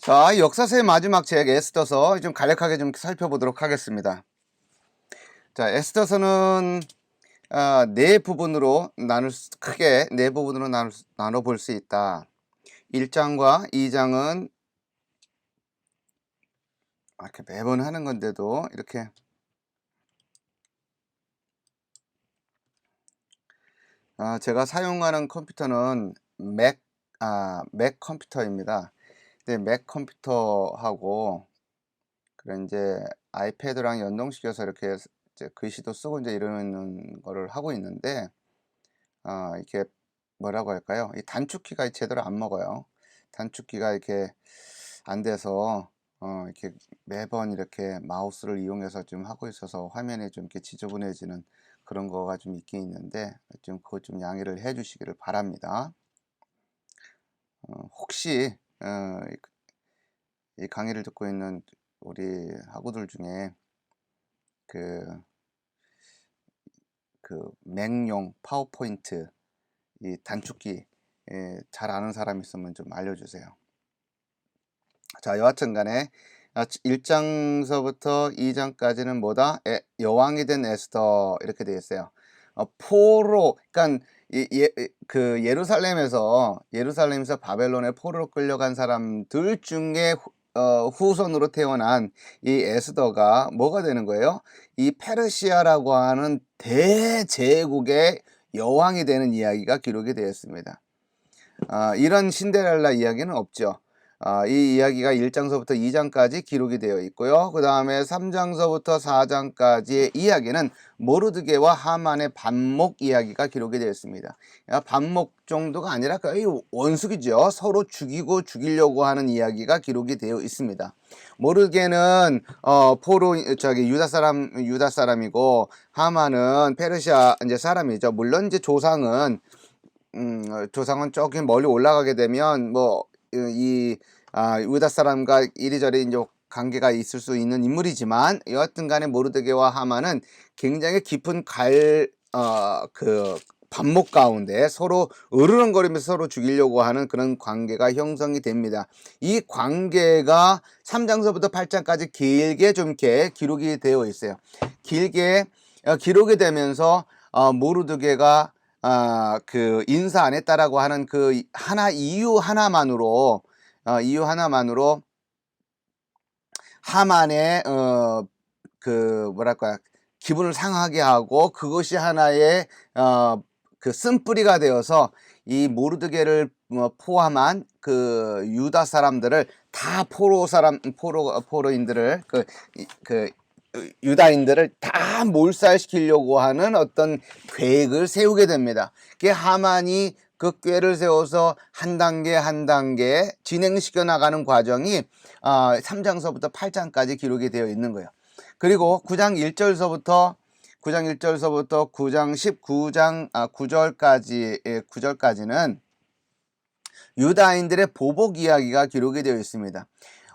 자, 역사서의 마지막 책 에스더서 좀 간략하게 좀 살펴보도록 하겠습니다. 자, 에스더서는 네 부분으로 크게 네 부분으로 나눠 볼 수 있다. 1장과 2장은 이렇게 매번 하는 건데도 이렇게 제가 사용하는 컴퓨터는 맥 컴퓨터입니다. 근데 맥 컴퓨터하고 그런 이제 아이패드랑 연동시켜서 이렇게 이제 글씨도 쓰고 이제 이러는 거를 하고 있는데 이게 뭐라고 할까요? 이 단축키가 제대로 안 먹어요. 단축키가 이렇게 안 돼서 이렇게 매번 이렇게 마우스를 이용해서 좀 하고 있어서 화면이 좀 이렇게 지저분해지는 그런 거가 좀 있긴 있는데 좀 그것 좀 양해를 해 주시기를 바랍니다. 혹시 이 강의를 듣고 있는 우리 학우들 중에 그 맥용 파워포인트 이 단축키 잘 아는 사람 있으면 좀 알려주세요. 자, 여하튼 간에 1장서부터 2장까지는 뭐다? 여왕이 된 에스더 이렇게 되어 있어요. 포로, 그러니까 예루살렘에서 바벨론의 포로로 끌려간 사람들 중에 후손으로 태어난 이 에스더가 뭐가 되는 거예요? 이 페르시아라고 하는 대제국의 여왕이 되는 이야기가 기록이 되었습니다. 이런 신데렐라 이야기는 없죠. 이 이야기가 1장서부터 2장까지 기록이 되어 있고요. 그 다음에 3장서부터 4장까지의 이야기는 모르드게와 하만의 반목 이야기가 기록이 되어 있습니다. 반목 정도가 아니라 거의 원숙이죠. 서로 죽이려고 하는 이야기가 기록이 되어 있습니다. 모르드게는 유다 사람이고 하만은 페르시아 이제 사람이죠. 물론 이제 조상은 조금 멀리 올라가게 되면 유다 사람과 이리저리 이제 관계가 있을 수 있는 인물이지만 여하튼 간에 모르드게와 하만은 굉장히 깊은 반목 가운데 서로 으르렁거리면서 서로 죽이려고 하는 그런 관계가 형성이 됩니다. 이 관계가 3장서부터 8장까지 길게 좀 이렇게 기록이 되어 있어요. 길게 기록이 되면서 모르드게가 인사 안 했다라고 하는 이유 하나만으로 하만의 기분을 상하게 하고 그것이 하나의 쓴뿌리가 되어서 이 모르드게를 포함한 유다 사람들을 다 포로인들을 유다인들을 다 몰살시키려고 하는 어떤 계획을 세우게 됩니다. 그게 하만이 그 꾀를 세워서 한 단계 한 단계 진행시켜 나가는 과정이 3장서부터 8장까지 기록이 되어 있는 거예요. 그리고 9장 1절서부터 9장 9절까지는 유다인들의 보복 이야기가 기록이 되어 있습니다.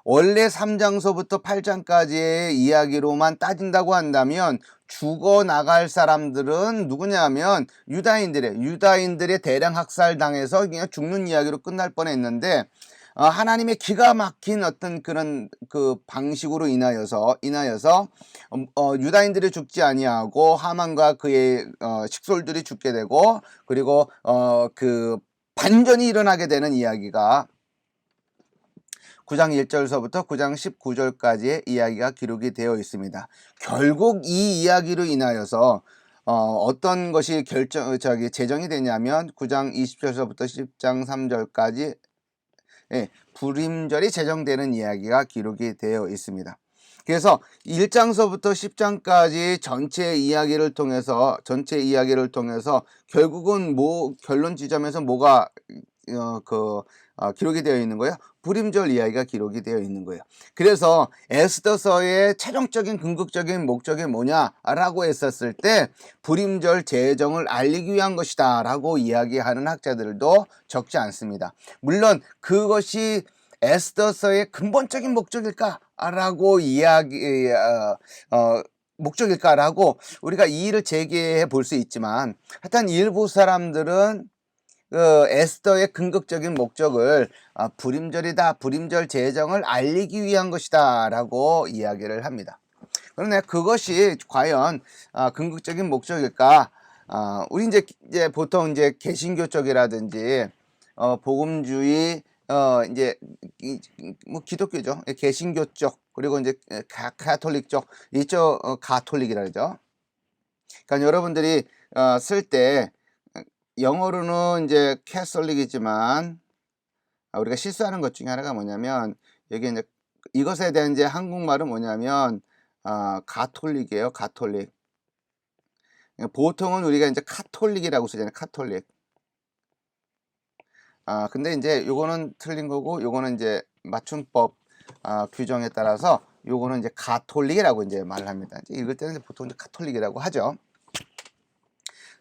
원래 3장서부터 8장까지의 이야기로만 따진다고 한다면 죽어나갈 사람들은 누구냐면 유다인들의 대량 학살당해서 그냥 죽는 이야기로 끝날 뻔했는데 하나님의 기가 막힌 어떤 그런 방식으로 인하여서 유다인들이 죽지 아니하고 하만과 그의 식솔들이 죽게 되고 그리고 반전이 일어나게 되는 이야기가 9장 1절서부터 9장 19절까지의 이야기가 기록이 되어 있습니다. 결국 이 이야기로 인하여서 어떤 것이 제정이 되냐면 9장 20절서부터 10장 3절까지 불임절이 제정되는 이야기가 기록이 되어 있습니다. 그래서 1장서부터 10장까지 전체 이야기를 통해서 결국은 결론 지점에서 뭐가 기록이 되어 있는 거예요? 불임절 이야기가 기록이 되어 있는 거예요. 그래서 에스더서의 최종적인 궁극적인 목적이 뭐냐라고 했었을 때 불임절 제정을 알리기 위한 것이다 라고 이야기하는 학자들도 적지 않습니다. 물론 그것이 에스더서의 근본적인 목적일까라고 목적일까라고 우리가 이의를 제기해 볼 수 있지만 하여튼 일부 사람들은 에스더의 궁극적인 목적을 불임절이다, 불임절 제정을 알리기 위한 것이다 라고 이야기를 합니다. 그런데 그것이 과연 궁극적인 목적일까? 우리 이제 보통 이제 개신교 쪽이라든지 복음주의 이제 뭐 기독교죠. 개신교 쪽 그리고 이제 가톨릭 쪽 이쪽 가톨릭이라 그러죠. 그러니까 여러분들이 쓸 때 영어로는 이제 캐톨릭이지만 우리가 실수하는 것 중에 하나가 뭐냐면 여기 이제 이것에 대한 이제 한국말은 뭐냐면 가톨릭이에요. 가톨릭. 보통은 우리가 이제 카톨릭이라고 쓰잖아요. 카톨릭. 근데 이제 요거는 틀린 거고 요거는 이제 맞춤법 규정에 따라서 요거는 이제 가톨릭이라고 이제 말을 합니다. 이제 읽을 때는 보통 이제 카톨릭이라고 하죠.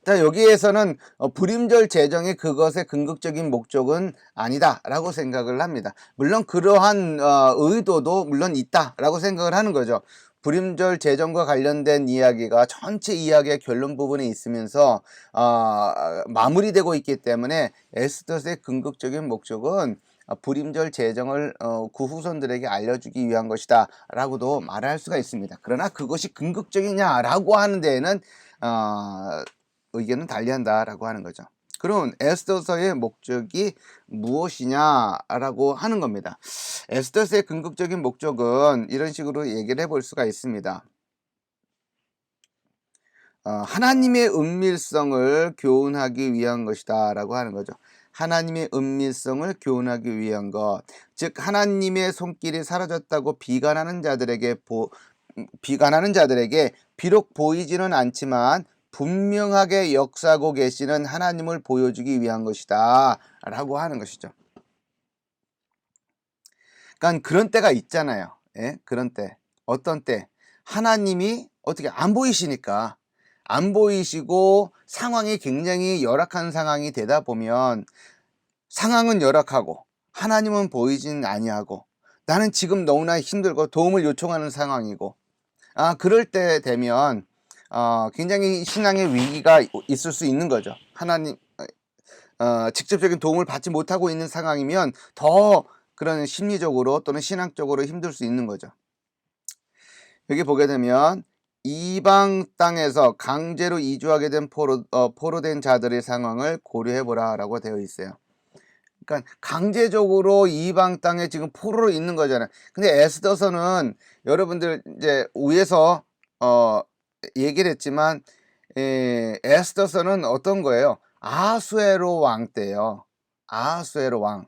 자, 여기에서는 불임절 제정이 그것의 궁극적인 목적은 아니다라고 생각을 합니다. 물론 그러한 의도도 물론 있다라고 생각을 하는 거죠. 불임절 제정과 관련된 이야기가 전체 이야기의 결론 부분에 있으면서 마무리되고 있기 때문에 에스더의 궁극적인 목적은 불임절 제정을 그 후손들에게 알려주기 위한 것이다 라고도 말할 수가 있습니다. 그러나 그것이 궁극적이냐라고 하는 데에는 의견은 달리한다라고 하는 거죠. 그럼 에스더서의 목적이 무엇이냐라고 하는 겁니다. 에스더서의 궁극적인 목적은 이런 식으로 얘기를 해볼 수가 있습니다. 하나님의 은밀성을 교훈하기 위한 것이다 라고 하는 거죠. 하나님의 은밀성을 교훈하기 위한 것, 즉 하나님의 손길이 사라졌다고 비관하는 자들에게 비록 보이지는 않지만 분명하게 역사하고 계시는 하나님을 보여주기 위한 것이다 라고 하는 것이죠. 그러니까 그런 때가 있잖아요. 예? 그런 때. 어떤 때? 하나님이 어떻게 안 보이시니까 안 보이시고 상황이 굉장히 열악한 상황이 되다 보면 상황은 열악하고 하나님은 보이진 아니하고 나는 지금 너무나 힘들고 도움을 요청하는 상황이고 그럴 때 되면 굉장히 신앙의 위기가 있을 수 있는 거죠. 하나님 직접적인 도움을 받지 못하고 있는 상황이면 더 그런 심리적으로 또는 신앙적으로 힘들 수 있는 거죠. 여기 보게 되면 이방 땅에서 강제로 이주하게 된 포로된 자들의 상황을 고려해보라 라고 되어 있어요. 그러니까 강제적으로 이방 땅에 지금 포로로 있는 거잖아요. 근데 에스더서는 여러분들 이제 위에서 얘기를 했지만 에스더서는 어떤 거예요? 아하수에로 왕 때예요. 아하수에로 왕.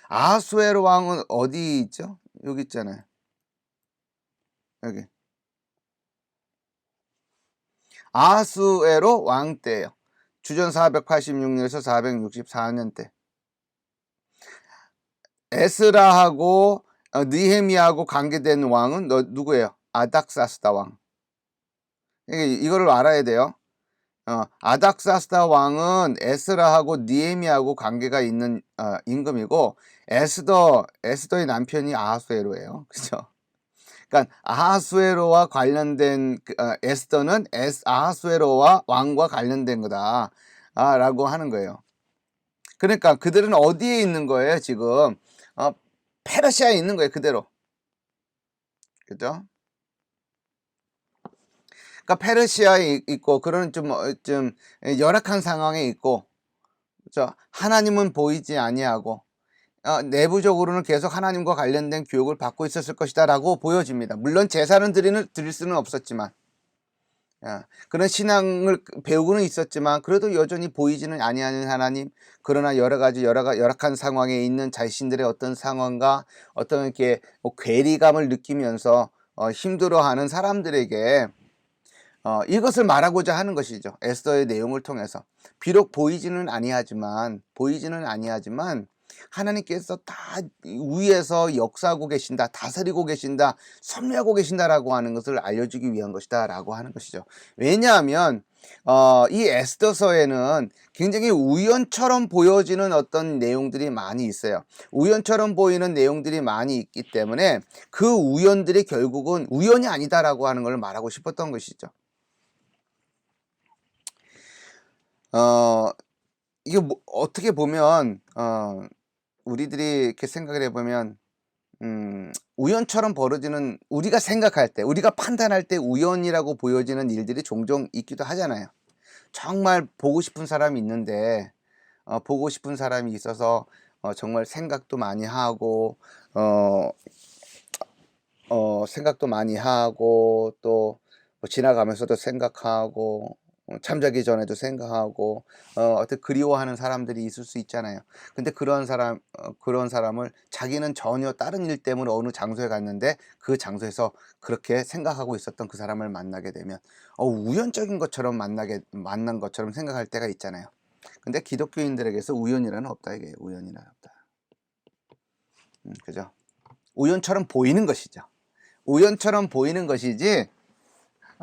아하수에로 왕은 어디 있죠? 여기 있잖아요. 여기. 아하수에로 왕 때예요. 주전 486년에서 464년 때. 에스라하고 느헤미야하고 관계된 왕은 누구예요? 아닥사스다 왕. 이거를 알아야 돼요. 아닥사스다 왕은 에스라하고 느헤미야하고 관계가 있는 임금이고 에스더의 남편이 아하수에로예요. 그죠? 그러니까 아하수에로와 관련된 에스더는 아하수에로와 왕과 관련된 거다 라고 하는 거예요. 그러니까 그들은 어디에 있는 거예요? 지금 페르시아에 있는 거예요. 그대로. 그죠? 그러니까 페르시아에 있고 그런 좀 열악한 상황에 있고, 그죠? 하나님은 보이지 아니하고 내부적으로는 계속 하나님과 관련된 교육을 받고 있었을 것이다라고 보여집니다. 물론 제사는 드릴 수는 없었지만 그런 신앙을 배우고는 있었지만 그래도 여전히 보이지는 아니하는 하나님, 그러나 여러 가지 열악한 상황에 있는 자신들의 어떤 상황과 어떤 이렇게 괴리감을 느끼면서 힘들어하는 사람들에게 이것을 말하고자 하는 것이죠. 에스더의 내용을 통해서. 비록 보이지는 아니하지만 하나님께서 다 위에서 역사하고 계신다, 다스리고 계신다, 섭리하고 계신다라고 하는 것을 알려주기 위한 것이다 라고 하는 것이죠. 왜냐하면 이 에스더서에는 굉장히 우연처럼 보여지는 어떤 내용들이 많이 있어요. 우연처럼 보이는 내용들이 많이 있기 때문에 그 우연들이 결국은 우연이 아니다라고 하는 걸 말하고 싶었던 것이죠. 이게 뭐 어떻게 보면 우리들이 이렇게 생각을 해 보면 우연처럼 벌어지는, 우리가 생각할 때, 우리가 판단할 때 우연이라고 보여지는 일들이 종종 있기도 하잖아요. 정말 보고 싶은 사람이 있는데 보고 싶은 사람이 있어서 정말 생각도 많이 하고 어 생각도 많이 하고 또 뭐 지나가면서도 생각하고 잠자기 전에도 생각하고 어떻게 그리워하는 사람들이 있을 수 있잖아요. 근데 그런 사람을 자기는 전혀 다른 일 때문에 어느 장소에 갔는데 그 장소에서 그렇게 생각하고 있었던 그 사람을 만나게 되면 우연적인 것처럼 만난 것처럼 생각할 때가 있잖아요. 근데 기독교인들에게서 우연이라는 없다, 이게 우연이라는 없다. 그죠? 우연처럼 보이는 것이죠. 우연처럼 보이는 것이지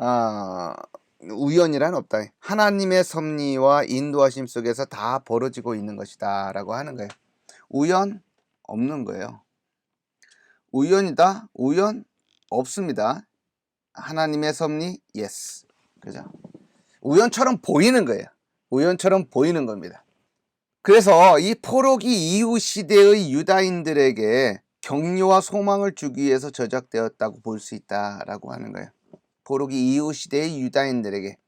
아 우연이란 없다. 하나님의 섭리와 인도하심 속에서 다 벌어지고 있는 것이다 라고 하는 거예요. 우연 없는 거예요. 우연이다? 우연 없습니다. 하나님의 섭리? 예스. 그죠? 우연처럼 보이는 거예요. 우연처럼 보이는 겁니다. 그래서 이 포로기 이후 시대의 유다인들에게 격려와 소망을 주기 위해서 저작되었다고 볼 수 있다라고 하는 거예요. 포로기 이후 시대의 유다인들에게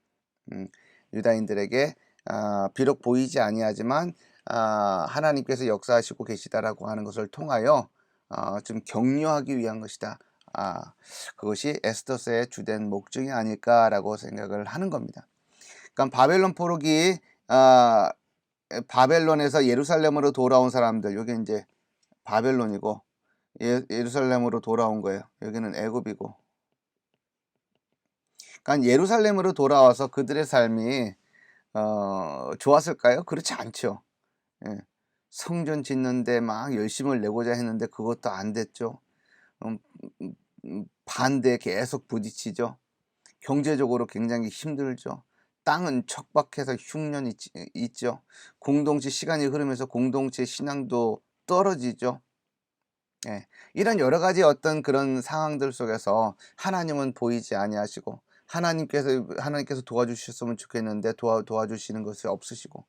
비록 보이지 아니하지만 하나님께서 역사하시고 계시다라고 하는 것을 통하여 좀 격려하기 위한 것이다. 그것이 에스더서의 주된 목적이 아닐까라고 생각을 하는 겁니다. 그러니까 바벨론 포로기 바벨론에서 예루살렘으로 돌아온 사람들, 여기 이제 바벨론이고 예루살렘으로 돌아온 거예요. 여기는 애굽이고. 그러니까 예루살렘으로 돌아와서 그들의 삶이 좋았을까요? 그렇지 않죠. 예. 성전 짓는데 막 열심을 내고자 했는데 그것도 안 됐죠. 반대에 계속 부딪히죠. 경제적으로 굉장히 힘들죠. 땅은 척박해서 흉년이 있죠. 공동체 시간이 흐르면서 공동체 신앙도 떨어지죠. 예. 이런 여러 가지 어떤 그런 상황들 속에서 하나님은 보이지 아니하시고 하나님께서 도와주셨으면 좋겠는데 도와주시는 것이 없으시고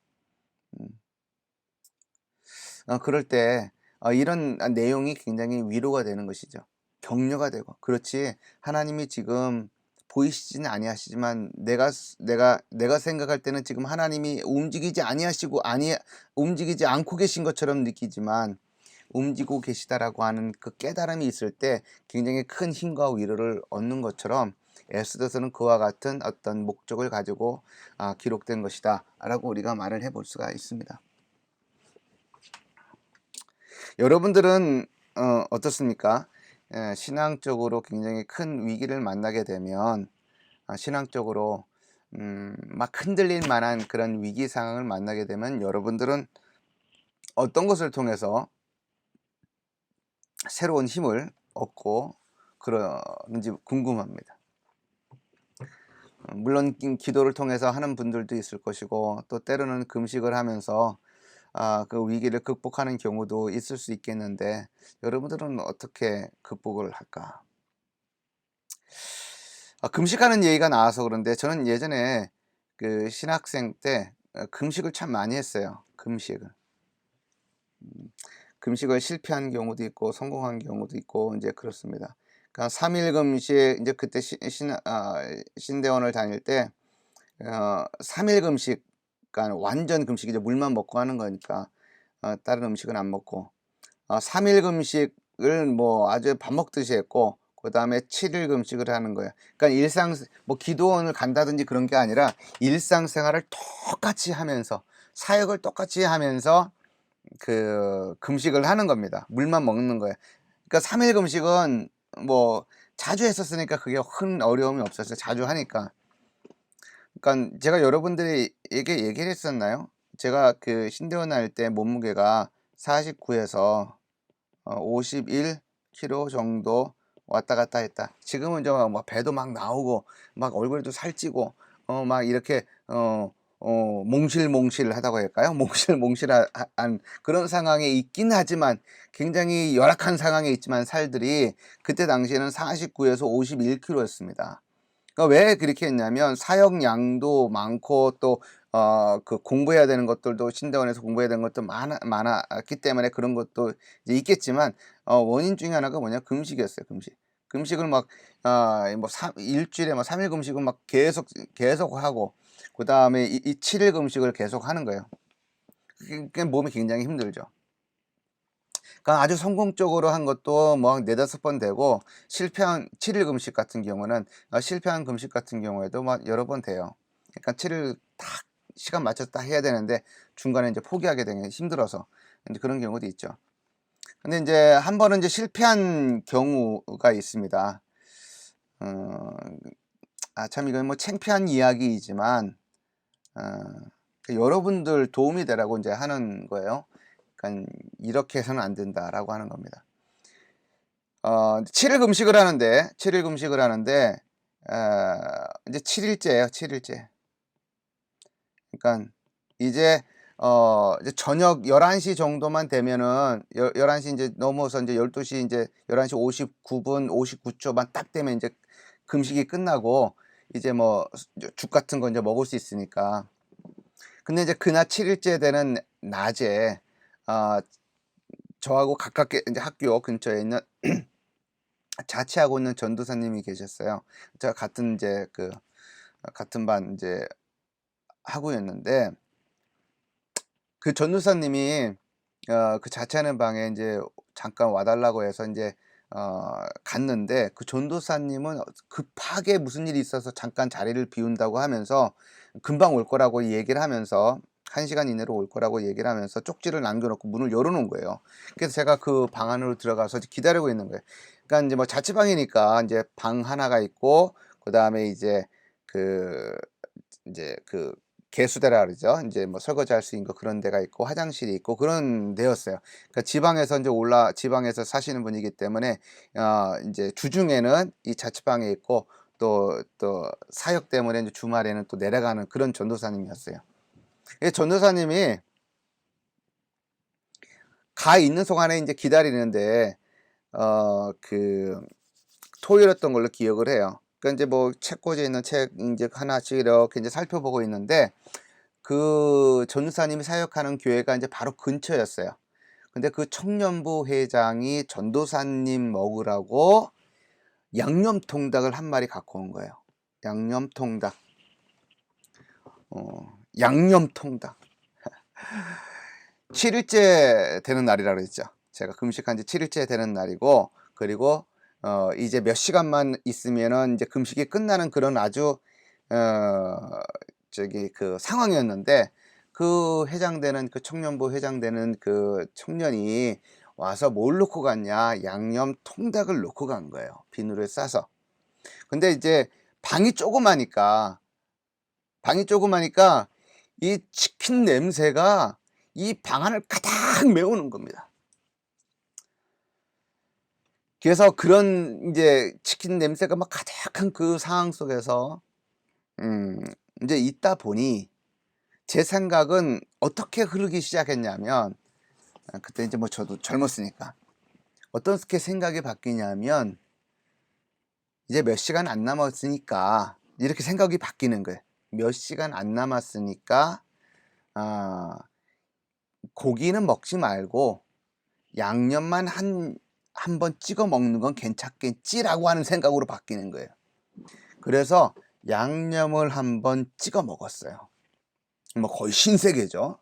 그럴 때 이런 내용이 굉장히 위로가 되는 것이죠. 격려가 되고. 그렇지, 하나님이 지금 보이시지는 아니하시지만 내가 생각할 때는 지금 하나님이 움직이지 않고 계신 것처럼 느끼지만 움직이고 계시다라고 하는 그 깨달음이 있을 때 굉장히 큰 힘과 위로를 얻는 것처럼 에스더서는 그와 같은 어떤 목적을 가지고 기록된 것이다 라고 우리가 말을 해볼 수가 있습니다. 여러분들은 어떻습니까? 신앙적으로 굉장히 큰 위기를 만나게 되면 신앙적으로 막 흔들릴 만한 그런 위기 상황을 만나게 되면 여러분들은 어떤 것을 통해서 새로운 힘을 얻고 그러는지 궁금합니다. 물론 기도를 통해서 하는 분들도 있을 것이고 또 때로는 금식을 하면서 그 위기를 극복하는 경우도 있을 수 있겠는데 여러분들은 어떻게 극복을 할까? 금식하는 얘기가 나와서 그런데 저는 예전에 그 신학생 때 금식을 참 많이 했어요. 금식을 실패한 경우도 있고 성공한 경우도 있고 이제 그렇습니다. 그러니까 3일 금식, 이제 그때 신대원을 다닐 때 3일 금식, 그러니까 완전 금식이죠. 물만 먹고 하는 거니까 다른 음식은 안 먹고 3일 금식을 뭐 아주 밥 먹듯이 했고 그 다음에 7일 금식을 하는 거예요. 그러니까 뭐 기도원을 간다든지 그런 게 아니라 일상생활을 똑같이 하면서 사역을 똑같이 하면서 그 금식을 하는 겁니다. 물만 먹는 거예요. 그러니까 3일 금식은 뭐 자주 했었으니까 그게 큰 어려움이 없었어요. 자주 하니까. 그러니까 제가 여러분들에게 얘기를 했었나요? 제가 그 신대원 할 때 몸무게가 49에서 51kg 정도 왔다 갔다 했다. 지금은 좀 뭐 배도 막 나오고 막 얼굴에도 살찌고 막 이렇게 몽실몽실하다고 할까요? 몽실몽실한 그런 상황에 있긴 하지만 굉장히 열악한 상황에 있지만 살들이 그때 당시에는 49에서 51kg였습니다. 그러니까 왜 그렇게 했냐면 사역량도 많고 또 그 공부해야 되는 것들도 신대원에서 공부해야 되는 것도 많았기 때문에 그런 것도 이제 있겠지만 원인 중에 하나가 뭐냐 금식이었어요. 금식. 금식을 막 뭐 일주일에 막 3일 금식을 막 계속 하고 그다음에 이 7일 금식을 계속 하는 거예요. 그게 몸이 굉장히 힘들죠. 그러니까 아주 성공적으로 한 것도 뭐 한 4-5번 되고 실패한 7일 금식 같은 경우는 실패한 금식 같은 경우에도 막 여러 번 돼요. 그러니까 7일 딱 시간 맞춰서 딱 해야 되는데 중간에 이제 포기하게 되는 게 힘들어서 인제 그런 경우도 있죠. 근데 인제 한 번은 이제 실패한 경우가 있습니다. 어 참 이건 뭐 창피한 이야기이지만 어 여러분들 도움이 되라고 인제 하는 거예요. 그러니깐 "이렇게 해서는 안 된다."라고 하는 겁니다. 7일 금식을 하는데 7일 금식을 하는데 이제 7 일째예요, 7 일째. 그러니깐 이제 이제 저녁 11시 정도만 되면은 11시 인제 넘어서 인제 12시 인제 11시 59분 59 초만 딱 되면 인제 금식이 끝나고 이제 뭐 죽 같은 거 인제 먹을 수 있으니까. 근데 이제 그날 7 일째 되는 낮에 아 저하고 가깝게 인제 학교 근처에 있는 자취하고 있는 전도사님이 계셨어요. 제가 같은 인제 같은 반 인제 학우였는데 그 전도사님이 그 자취하는 방에 인제 잠깐 와 달라고 해서 인제 갔는데 그 전도사님은 급하게 무슨 일이 있어서 잠깐 자리를 비운다고 하면서 금방 올 거라고 얘기를 하면서 1 시간 이내로 올 거라고 얘기를 하면서 쪽지를 남겨 놓고 문을 열어 놓은 거예요. 그래서 제가 그 방 안으로 들어가서 이제 기다리고 있는 거예요. 그러니까 인제 뭐 자취방이니까 인제 방 하나가 있고 그다음에 이제 그 인제 개수대라 그러죠. 인제 뭐 설거지할 수 있는 거 그런 데가 있고 화장실이 있고 그런 데였어요. 그러니까 지방에서 인제 지방에서 사시는 분이기 때문에 인제 주중에는 이 자취방에 있고 또 사역 때문에 인제 주말에는 또 내려가는 그런 전도사님이었어요. 이 전도사님이 가 있는 동안에 인제 기다리는데 그 토요일이었던 걸로 기억을 해요. 그러니까 인제 뭐 책꽂이에 있는 책 인제 하나씩 이렇게 인제 살펴보고 있는데 그 전사님이 사역하는 교회가 인제 바로 근처였어요. 근데 그 청년부 회장이 전도사님 먹으라고 양념통닭을 한 마리 갖고 온 거예요. 양념통닭. 양념통닭. 7 일째 되는 날이라 그랬죠. 제가 금식한 지 7 일째 되는 날이고 그리고 이제 몇 시간만 있으면은 인제 금식이 끝나는 그런 아주 어 상황이었는데 그 회장되는 그 청년부 회장되는 그 청년이 와서 뭘 놓고 갔냐 양념 통닭을 놓고 간 거예요, 비닐에 싸서. 근데 이제 방이 조그마니까 방이 조그마니까 이 치킨 냄새가 이 방 안을 가득 메우는 겁니다. 그래서 그런 인제 치킨 냄새가 막 가득한 그 상황 속에서 음 인제 있다 보니 제 생각은 어떻게 흐르기 시작했냐면 그때 인제 뭐 저도 젊었으니까 어떻게 생각이 바뀌냐면 '이제 몇 시간 안 남았으니까' 이렇게 생각이 바뀌는 거예요. '몇 시간 안 남았으니까 아 고기는 먹지 말고 양념만 한 번 찍어 먹는 건 괜찮겠지.'라고 하는 생각으로 바뀌는 거예요. 그래서 양념을 한번 찍어 먹었어요. 뭐 거의 신세계죠.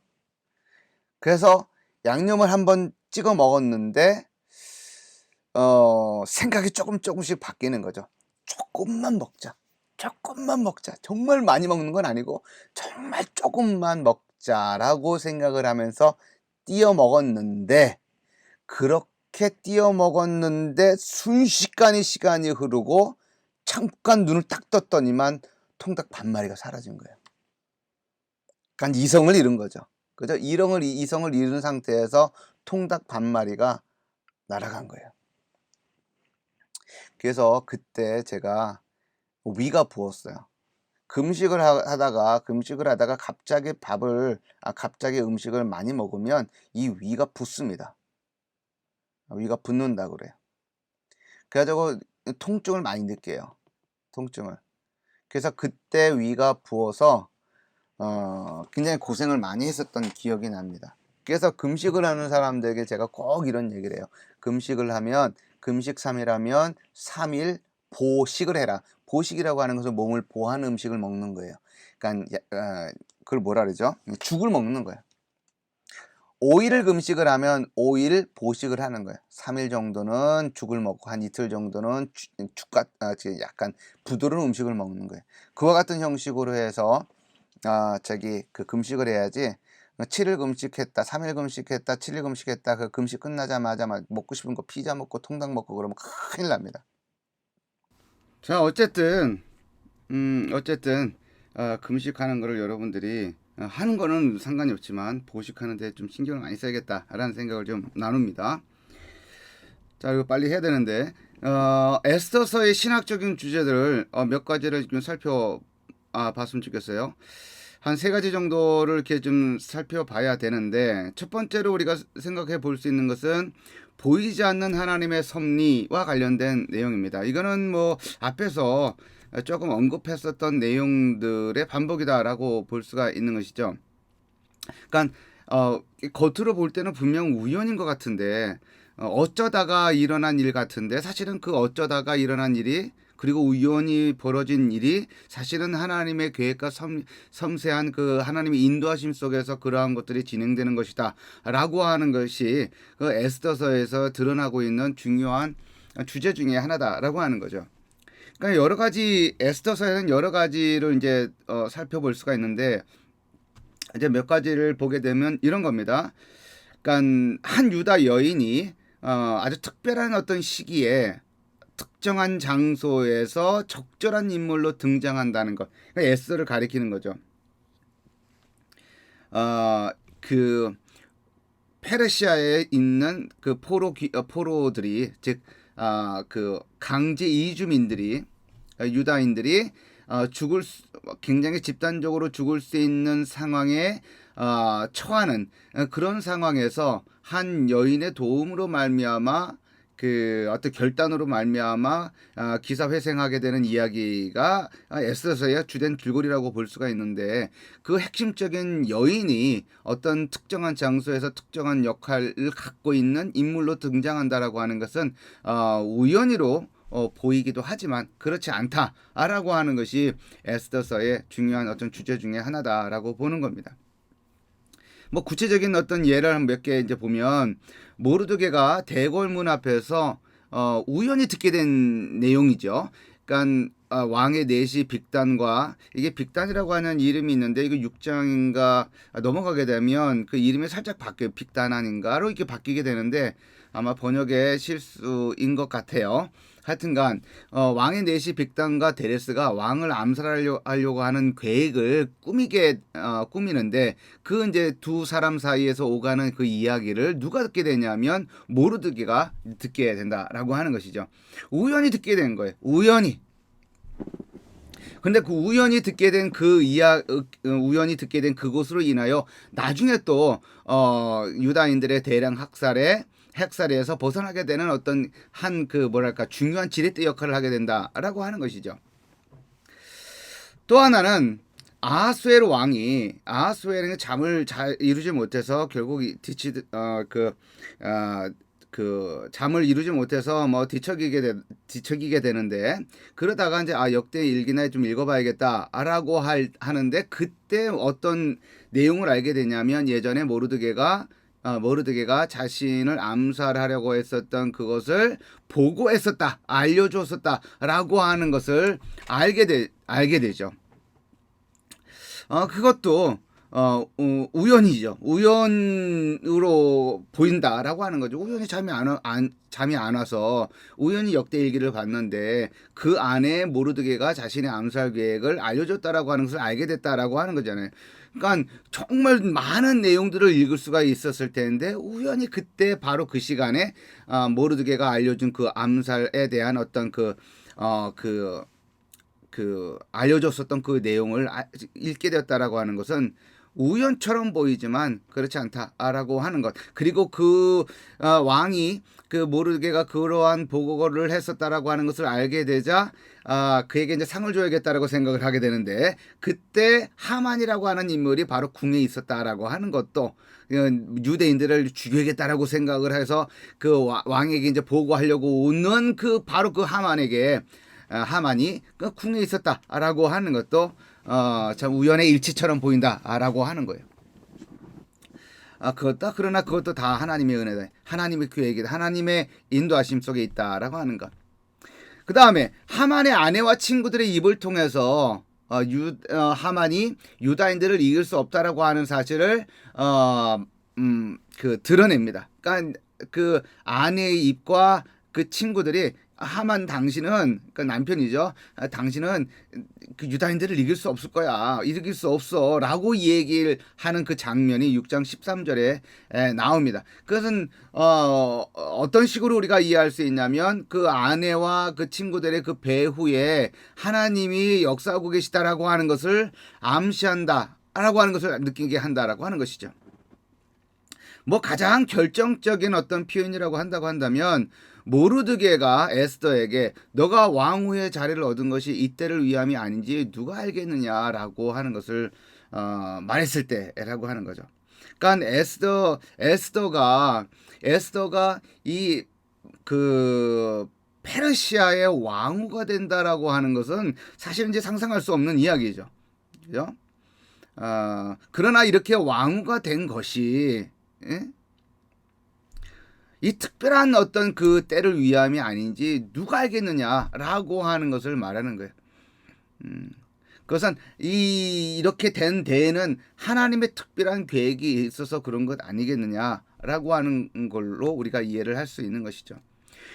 그래서 양념을 한번 찍어 먹었는데 생각이 쪼금씩 바뀌는 거죠. '쪼끔만 먹자. 쪼끔만 먹자. 정말 많이 먹는 건 아니고 정말 쪼끔만 먹자.'라고 생각을 하면서 띄어 먹었는데 그렇게 띄어 먹었는데 순식간에 시간이 흐르고 잠깐 눈을 딱 떴더니만 통닭 반 마리가 사라진 거예요. 그러니까 이성을 잃은 거죠. 그죠? 이성을 잃은 상태에서 통닭 반 마리가 날아간 거예요. 그래서 그때 제가 위가 부었어요. 금식을 하다가 갑자기 음식을 많이 먹으면 이 위가 붓습니다. 위가 붓는다고 그래요. 그래 가지고 통증을 많이 느껴요, 통증을. 그래서 그때 위가 부어서 굉장히 고생을 많이 했었던 기억이 납니다. 그래서 금식을 하는 사람들에게 제가 꼭 이런 얘기를 해요. 금식을 하면 금식 3일 하면 3일 보식을 해라. 보식이라고 하는 것은 몸을 보하는 음식을 먹는 거예요. 그러니까 그걸 뭐라 그러죠? 죽을 먹는 거예요. 5일을 금식을 하면 5일 보식을 하는 거예요. 3일 정도는 죽을 먹고 한 이틀 정도는 약간 부드러운 음식을 먹는 거예요. 그와 같은 형식으로 해서 그 금식을 해야지 7일 금식했다, 3일 금식했다, 7일 금식했다, 그 금식 끝나자마자 막 먹고 싶은 거 피자 먹고 통닭 먹고 그러면 큰일 납니다. 자, 어쨌든 금식하는 거를 여러분들이 하는 거는 상관이 없지만 보식하는데 좀 신경을 많이 써야겠다라는 생각을 좀 나눕니다. 자, 이거 빨리 해야 되는데 에스더서의 신학적인 주제들을 몇 가지를 좀 살펴봤으면 좋겠어요. 한 3가지 정도를 이렇게 좀 살펴봐야 되는데, 첫 번째로 우리가 생각해 볼 수 있는 것은 보이지 않는 하나님의 섭리와 관련된 내용입니다. 이거는 뭐 앞에서 조금 언급했었던 내용들의 반복이다라고 볼 수가 있는 것이죠. 그러니까 겉으로 볼 때는 분명 우연인 것 같은데 어쩌다가 일어난 일 같은데, 사실은 그 어쩌다가 일어난 일이, 그리고 우연히 벌어진 일이 사실은 하나님의 계획과 섬세한 그 하나님의 인도하심 속에서 그러한 것들이 진행되는 것이다 라고 하는 것이 그 에스더서에서 드러나고 있는 중요한 주제 중에 하나다라고 하는 거죠. 그러니까 여러 가지, 에스더서에는 여러 가지를 이제 살펴볼 수가 있는데, 이제 몇 가지를 보게 되면 이런 겁니다. 그러니까 한 유다 여인이 아주 특별한 어떤 시기에 특정한 장소에서 적절한 인물로 등장한다는 것, 그러니까 에스더를 가리키는 거죠. 그 페르시아에 있는 그 포로들이, 즉 그 강제 이주민들이, 유다인들이 굉장히 집단적으로 죽을 수 있는 상황에 처하는 그런 상황에서 한 여인의 도움으로 말미암아, 그 어떤 결단으로 말미암아 기사회생하게 되는 이야기가 에스더서의 주된 줄거리라고 볼 수가 있는데, 그 핵심적인 여인이 어떤 특정한 장소에서 특정한 역할을 갖고 있는 인물로 등장한다라고 하는 것은 우연히로 보이기도 하지만 그렇지 않다라고 하는 것이 에스더서의 중요한 어떤 주제 중에 하나다라고 보는 겁니다. 뭐 구체적인 어떤 예를 한 몇 개 이제 보면, 모르드게가 대궐문 앞에서 우연히 듣게 된 내용이죠. 그러니까 왕의 내시 빅단과, 이게 빅단이라고 하는 이름이 있는데 이거 6장인가 넘어가게 되면 그 이름이 살짝 바뀌어요. 빅단 아닌가로 이렇게 바뀌게 되는데 아마 번역의 실수인 것 같아요. 하여튼간 왕의 내시 빅단과 데레스가 왕을 암살하려고 하는 계획을 꾸미는데, 그 이제 두 사람 사이에서 오가는 그 이야기를 누가 듣게 되냐면 모르드게가 듣게 된다라고 하는 것이죠. 우연히 듣게 된 거예요. 우연히. 근데 그 우연히 듣게 된 우연히 듣게 된 그것으로 인하여 나중에 또 유다인들의 대량 핵살에서 벗어나게 되는 어떤 한 그 뭐랄까 중요한 지렛대 역할을 하게 된다라고 하는 것이죠. 또 하나는 아하수에르는 잠을 잘 이루지 못해서 결국 잠을 이루지 못해서 뭐 뒤척이게 되는데, 그러다가 이제 역대 일기나 좀 읽어봐야겠다라고 하는데, 그때 어떤 내용을 알게 되냐면, 예전에 모르드게가 자신을 암살하려고 했었던 그것을 보고했었다, 알려줬었다라고 하는 것을 알게 되죠. 그것도 우연이죠. 우연으로 보인다라고 하는 거죠. 우연히 잠이 안 와서 우연히 역대일기를 봤는데 그 안에 모르드게가 자신의 암살 계획을 알려줬다라고 하는 것을 알게 됐다라고 하는 거잖아요. 그러니까 정말 많은 내용들을 읽을 수가 있었을 텐데, 우연히 그때 바로 그 시간에 모르드게가 알려준 그 암살에 대한 어떤 알려줬었던 그 내용을 읽게 되었다라고 하는 것은 우연처럼 보이지만 그렇지 않다라고 하는 것. 그리고 왕이 그 모르드게가 그러한 보고를 했었다라고 하는 것을 알게 되자 그에게 이제 상을 줘야겠다라고 생각을 하게 되는데, 그때 하만이라고 하는 인물이 바로 궁에 있었다라고 하는 것도 유대인들을 죽여야겠다라고 생각을 해서 그 왕에게 이제 보고하려고 오는 바로 그 하만에게 하만이 그 궁에 있었다라고 하는 것도 참 우연의 일치처럼 보인다라고 하는 거예요. 그러나 그것도 다 하나님의 은혜다. 하나님의 계획이다. 하나님의 인도하심 속에 있다라고 하는 것. 그 다음에 하만의 아내와 친구들의 입을 통해서 하만이 유다인들을 이길 수 없다라고 하는 사실을 드러냅니다. 그러니까 그 아내의 입과 그 친구들이 하만, 당신은, 그 남편이죠. 당신은 그 유다인들을 이길 수 없을 거야. 이길 수 없어. 라고 얘기를 하는 그 장면이 6장 13절에 나옵니다. 그것은, 어떤 식으로 우리가 이해할 수 있냐면, 그 아내와 그 친구들의 그 배후에 하나님이 역사하고 계시다라고 하는 것을 암시한다. 라고 하는 것을 느끼게 한다라고 하는 것이죠. 뭐 가장 결정적인 어떤 표현이라고 한다고 한다면, 모르드게가 에스더에게 너가 왕후의 자리를 얻은 것이 이때를 위함이 아닌지 누가 알겠느냐라고 하는 것을 말했을 때라고 하는 거죠. 그러니까 에스더가 이 페르시아의 왕후가 된다라고 하는 것은 사실 이제 상상할 수 없는 이야기죠. 그죠? 그러나 이렇게 왕후가 된 것이 이 특별한 어떤 그 때를 위함이 아닌지 누가 알겠느냐라고 하는 것을 말하는 거예요. 그것은 이렇게 된 데에는 하나님의 특별한 계획이 있어서 그런 것 아니겠느냐라고 하는 걸로 우리가 이해를 할 수 있는 것이죠.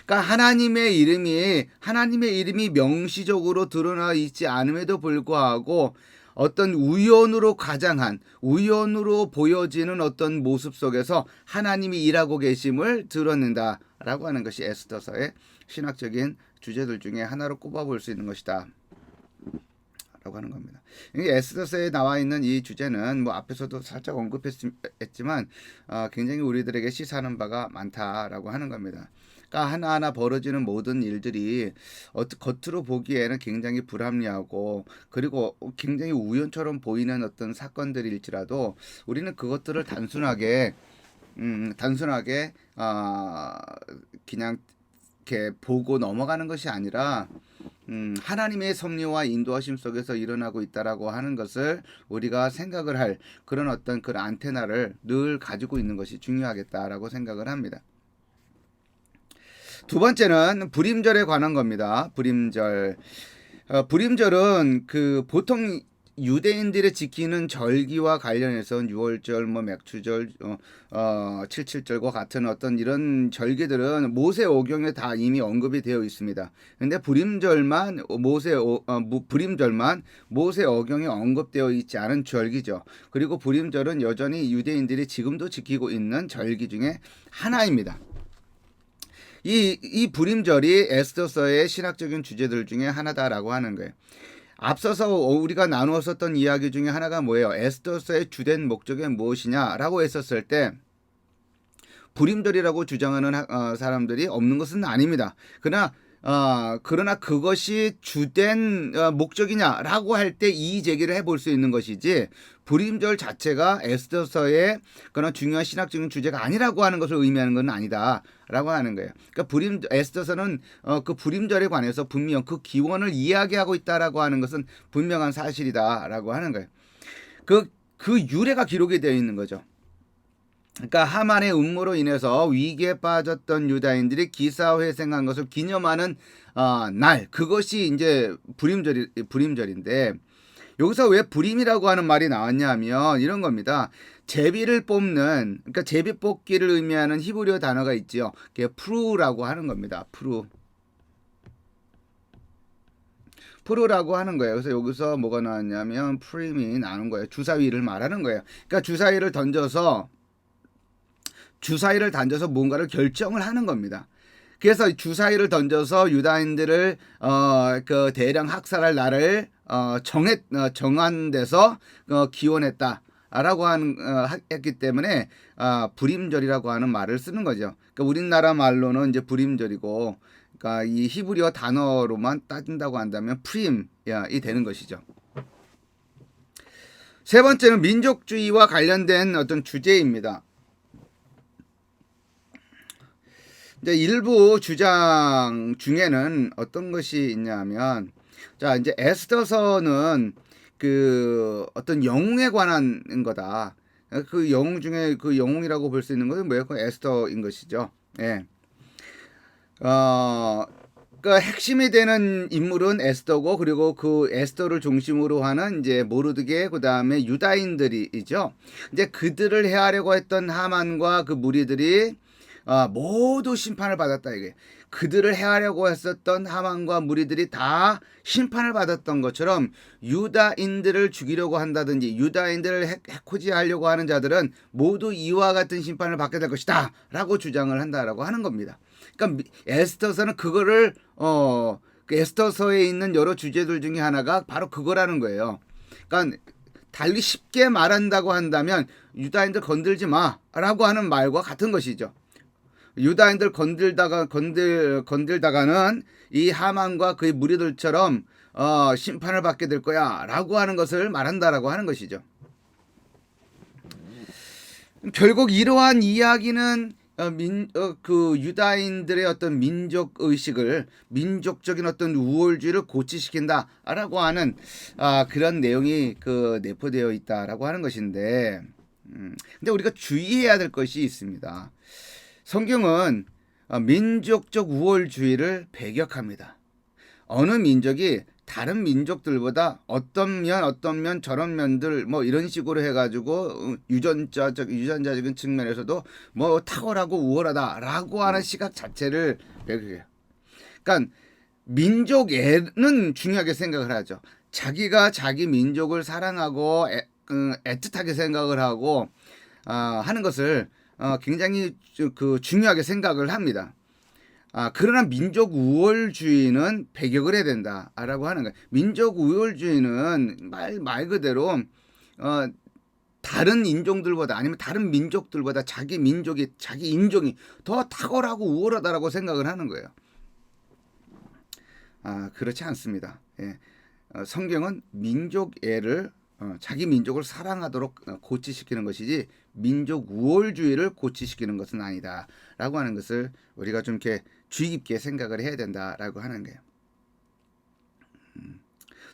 그러니까 하나님의 이름이 명시적으로 드러나 있지 않음에도 불구하고 어떤 우연으로 보여지는 어떤 모습 속에서 하나님이 일하고 계심을 드러낸다라고 하는 것이 에스더서의 신학적인 주제들 중에 하나로 꼽아볼 수 있는 것이다 라고 하는 겁니다. 에스더서에 나와 있는 이 주제는 뭐 앞에서도 살짝 언급했지만 굉장히 우리들에게 시사하는 바가 많다라고 하는 겁니다. 그러니까 하나하나 벌어지는 모든 일들이 겉으로 보기에는 굉장히 불합리하고 그리고 굉장히 우연처럼 보이는 어떤 사건들일지라도 우리는 그것들을 단순하게 그냥 이렇게 보고 넘어가는 것이 아니라 하나님의 섭리와 인도하심 속에서 일어나고 있다라고 하는 것을 우리가 생각을 할 그런 어떤 그 안테나를 늘 가지고 있는 것이 중요하겠다라고 생각을 합니다. 두 번째는 불임절에 관한 겁니다. 불임절은 보통 유대인들이 지키는 절기와 관련해서 6월절, 맥추절, 칠칠절과 같은 어떤 이런 절기들은 모세오경에 다 이미 언급이 되어 있습니다. 근데 불임절만 모세오경에 언급되어 있지 않은 절기죠. 그리고 불임절은 여전히 유대인들이 지금도 지키고 있는 절기 중에 하나입니다. 이 불임절이 에스더서의 신학적인 주제들 중에 하나다라고 하는 거예요. 앞서서 우리가 나누었었던 이야기 중에 하나가 뭐예요? 에스더서의 주된 목적이 무엇이냐라고 했었을 때 불임절이라고 주장하는 사람들이 없는 것은 아닙니다. 그러나 그것이 주된 목적이냐라고 할 때 이의 제기를 해볼 수 있는 것이지 불임절 자체가 에스더서의 그런 중요한 신학적인 주제가 아니라고 하는 것을 의미하는 것은 아니다라고 하는 거예요. 그러니까 에스더서는 그 불임절에 관해서 분명 그 기원을 이야기하고 있다라고 하는 것은 분명한 사실이다라고 하는 거예요. 그 유래가 기록이 되어 있는 거죠. 그러니까 하만의 음모로 인해서 위기에 빠졌던 유다인들이 기사회생한 것을 기념하는 날, 그것이 이제 불임절인데 여기서 왜 불임이라고 하는 말이 나왔냐 하면 이런 겁니다. 제비를 뽑는, 그러니까 제비 뽑기를 의미하는 히브리어 단어가 있지요. 그게 프루라고 하는 겁니다. 프루라고 하는 거예요. 그래서 여기서 뭐가 나왔냐면 프림이 나오는 거예요. 주사위를 말하는 거예요. 그러니까 주사위를 던져서 뭔가를 결정을 하는 겁니다. 그래서 주사위를 던져서 유다인들을 그 대량 학살할 날을 정한 데서 기원했다. 라고 했기 때문에 불임절이라고 하는 말을 쓰는 거죠. 그러니까 우리나라 말로는 이제 불임절이고, 그러니까 이 히브리어 단어로만 따진다고 한다면 프림이 되는 것이죠. 세 번째는 민족주의와 관련된 어떤 주제입니다. 이제 일부 주장 중에는 어떤 것이 있냐면, 자, 이제 에스더서는 그 어떤 영웅에 관한 거다. 그 영웅 중에 그 영웅이라고 볼 수 있는 것은 뭐예요? 그 에스더인 것이죠. 예. 그 핵심이 되는 인물은 에스더고, 그리고 그 에스더를 중심으로 하는 이제 모르드게, 그 다음에 유다인들이죠. 이제 그들을 해하려고 했던 하만과 그 무리들이 모두 심판을 받았다 이게. 그들을 해하려고 했었던 하만과 무리들이 다 심판을 받았던 것처럼 유다인들을 죽이려고 한다든지 유다인들을 해코지하려고 하는 자들은 모두 이와 같은 심판을 받게 될 것이다 라고 주장을 한다라고 하는 겁니다. 그러니까 에스더서는 그거를 그 에스더서에 있는 여러 주제들 중에 하나가 바로 그거라는 거예요. 그러니까 달리 쉽게 말한다고 한다면 유다인들 건들지 마라고 하는 말과 같은 것이죠. 유다인들 건들다가는 이 하만과 그의 무리들처럼 심판을 받게 될 거야라고 하는 것을 말한다라고 하는 것이죠. 결국 이러한 이야기는 그 유다인들의 어떤 민족 의식을, 민족적인 어떤 우월주의를 고취시킨다라고 하는 그런 내용이 그 내포되어 있다라고 하는 것인데, 근데 우리가 주의해야 될 것이 있습니다. 성경은 민족적 우월주의를 배격합니다. 어느 민족이 다른 민족들보다 어떤 면 저런 면들 뭐 이런 식으로 해가지고 유전자적인 측면에서도 뭐 탁월하고 우월하다라고 하는 시각 자체를 배격해요. 그러니까 민족애는 중요하게 생각을 하죠. 자기가 자기 민족을 사랑하고 애틋하게 생각을 하고 하는 것을 굉장히 그 중요하게 생각을 합니다. 그러나 민족 우월주의는 배격을 해야 된다라고 하는 거예요. 민족 우월주의는 말 그대로 다른 인종들보다 아니면 다른 민족들보다 자기 민족이, 자기 인종이 더 탁월하고 우월하다라고 생각을 하는 거예요. 그렇지 않습니다. 예. 성경은 민족애를 자기 민족을 사랑하도록 고치시키는 것이지 민족 우월주의를 고치시키는 것은 아니다 라고 하는 것을 우리가 좀 이렇게 주의 깊게 생각을 해야 된다라고 하는 거예요.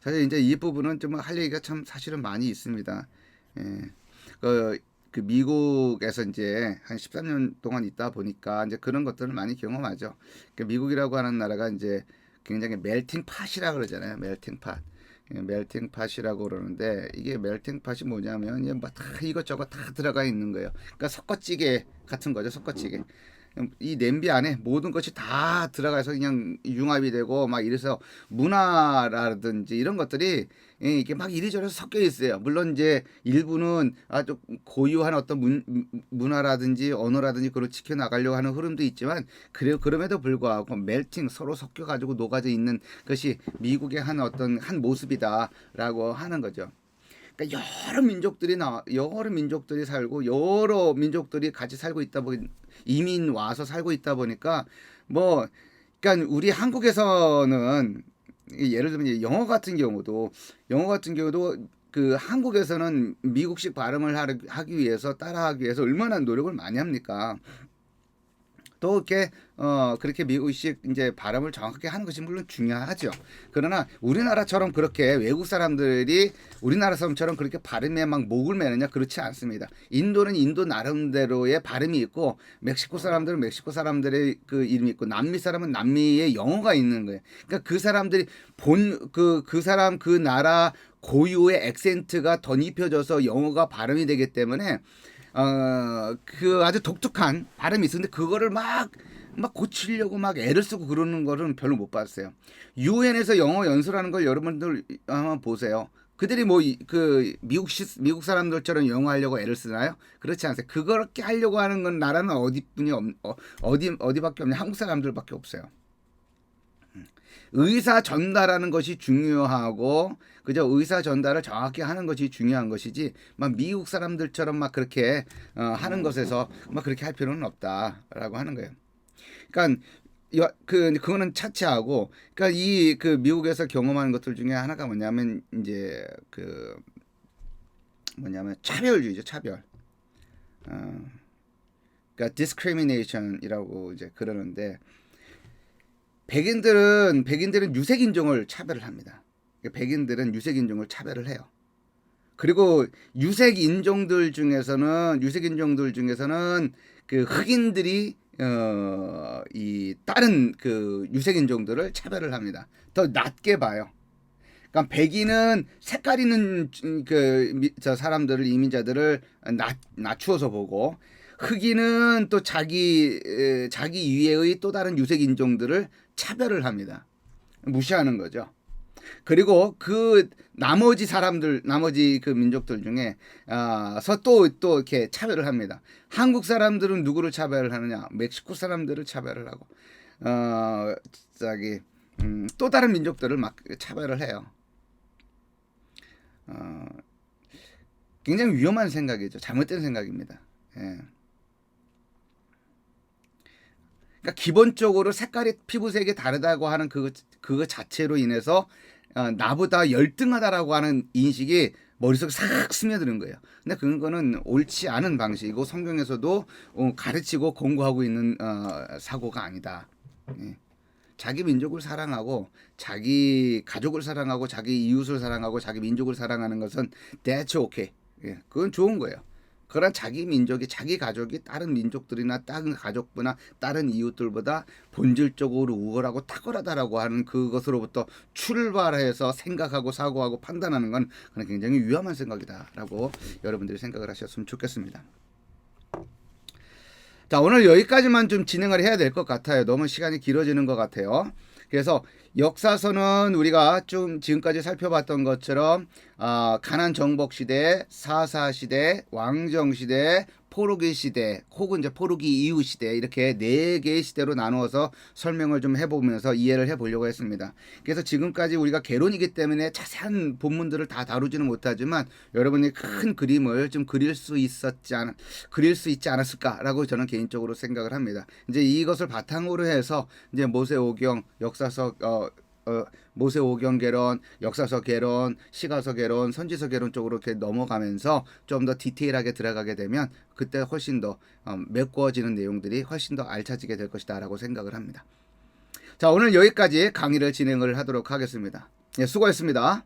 사실 이제 이 부분은 좀 할 얘기가 참 사실은 많이 있습니다. 예. 그 미국에서 이제 한 13년 동안 있다 보니까 이제 그런 것들을 많이 경험하죠. 그 미국이라고 하는 나라가 이제 굉장히 멜팅 팟이라고 그러잖아요. 멜팅 팟. 멜팅 팟이라고 그러는데, 이게 멜팅 팟이 뭐냐면 뭐 다 이것저것 다 들어가 있는 거예요. 그러니까 섞어찌개 같은 거죠. 섞어찌개. 이 냄비 안에 모든 것이 다 들어가서 그냥 융합이 되고 막 이래서 문화라든지 이런 것들이 이게 막 이리저리 섞여 있어요. 물론 이제 일부는 아주 고유한 어떤 문화라든지 언어라든지 그걸 지켜나가려고 하는 흐름도 있지만, 그럼에도 불구하고 멜팅, 서로 섞여가지고 녹아져 있는 것이 미국의 한 모습이다라고 하는 거죠. 그러니까 여러 민족들이 살고 여러 민족들이 같이 살고 있다 보니, 이민 와서 살고 있다 보니까 뭐, 그러니까 우리 한국에서는 예를 들면 영어 같은 경우도 그 한국에서는 미국식 발음을 하기 위해서, 따라하기 위해서 얼마나 노력을 많이 합니까? 또 이렇게 그렇게 미국식 이제 발음을 정확하게 하는 것이 물론 중요하죠. 그러나 우리나라처럼 그렇게 외국 사람들이 우리나라 사람처럼 그렇게 발음에 막 목을 매느냐, 그렇지 않습니다. 인도는 인도 나름대로의 발음이 있고, 멕시코 사람들은 멕시코 사람들의 그 이름이 있고, 남미 사람은 남미의 영어가 있는 거예요. 그러니까 그 사람들이 그 사람 그 나라 고유의 액센트가 덧입혀져서 영어가 발음이 되기 때문에 그 아주 독특한 발음이 있었는데, 그거를 막 고치려고 막 애를 쓰고 그러는 거는 별로 못 봤어요. 유엔에서 영어 연수라는 걸 여러분들 한번 보세요. 그들이 뭐 그 미국 사람들처럼 영어 하려고 애를 쓰나요? 그렇지 않아요. 그렇게 하려고 하는 건 나라는 어디밖에 없냐? 한국 사람들밖에 없어요. 의사 전달하는 것이 중요하고 그저 의사 전달을 정확히 하는 것이 중요한 것이지 막 미국 사람들처럼 막 그렇게 하는 것에서 막 그렇게 할 필요는 없다라고 하는 거예요. 그러니까 그거는 차치하고 그러니까 이 그 미국에서 경험하는 것들 중에 하나가 뭐냐면 이제 그 뭐냐면 차별주의죠, 차별. 그러니까 discrimination이라고 이제 그러는데 백인들은 유색 인종을 차별을 합니다. 백인들은 유색 인종을 차별을 해요. 그리고 유색 인종들 중에서는 그 흑인들이 이 다른 그 유색 인종들을 차별을 합니다. 더 낮게 봐요. 그러니까 백인은 색깔 있는 저 사람들을 이민자들을 낮추어서 보고 흑인은 또 자기 이외의 또 다른 유색 인종들을 차별을 합니다. 무시하는 거죠. 그리고 그 나머지 그 민족들 중에 또 이렇게 차별을 합니다. 한국 사람들은 누구를 차별을 하느냐? 멕시코 사람들을 차별을 하고 또 다른 민족들을 막 차별을 해요. 굉장히 위험한 생각이죠. 잘못된 생각입니다. 예. 그러니까 기본적으로 색깔이 피부색이 다르다고 하는 그거 자체로 인해서 나보다 열등하다라고 하는 인식이 머릿속에 싹 스며드는 거예요. 근데 그거는 옳지 않은 방식이고 성경에서도 가르치고 권고하고 있는 사고가 아니다. 예. 자기 민족을 사랑하고 자기 가족을 사랑하고 자기 이웃을 사랑하고 자기 민족을 사랑하는 것은 that's okay. 예. 그건 좋은 거예요. 그러나 자기 민족이 자기 가족이 다른 민족들이나 다른 가족보다 다른 이웃들보다 본질적으로 우월하고 탁월하다라고 하는 그것으로부터 출발해서 생각하고 사고하고 판단하는 건 그건 굉장히 위험한 생각이다라고 여러분들이 생각을 하셨으면 좋겠습니다. 자, 오늘 여기까지만 좀 진행을 해야 될 것 같아요. 너무 시간이 길어지는 것 같아요. 그래서 역사서는 우리가 좀 지금까지 살펴봤던 것처럼 가난 정복 시대, 사사 시대, 왕정 시대, 포로기 시대, 혹은 이제 포로기 이후 시대 이렇게 네 개의 시대로 나누어서 설명을 좀 해보면서 이해를 해보려고 했습니다. 그래서 지금까지 우리가 개론이기 때문에 자세한 본문들을 다 다루지는 못하지만 여러분이 큰 그림을 좀 그릴 수 있지 않았을까라고 저는 개인적으로 생각을 합니다. 이제 이것을 바탕으로 해서 이제 모세오경, 역사서 모세오경 개론, 역사서 개론, 시가서 개론, 선지서 개론 쪽으로 이렇게 넘어가면서 좀 더 디테일하게 들어가게 되면 그때 훨씬 더 메꿔지는 내용들이 훨씬 더 알차지게 될 것이다라고 생각을 합니다. 자, 오늘 여기까지 강의를 진행을 하도록 하겠습니다. 예, 수고했습니다.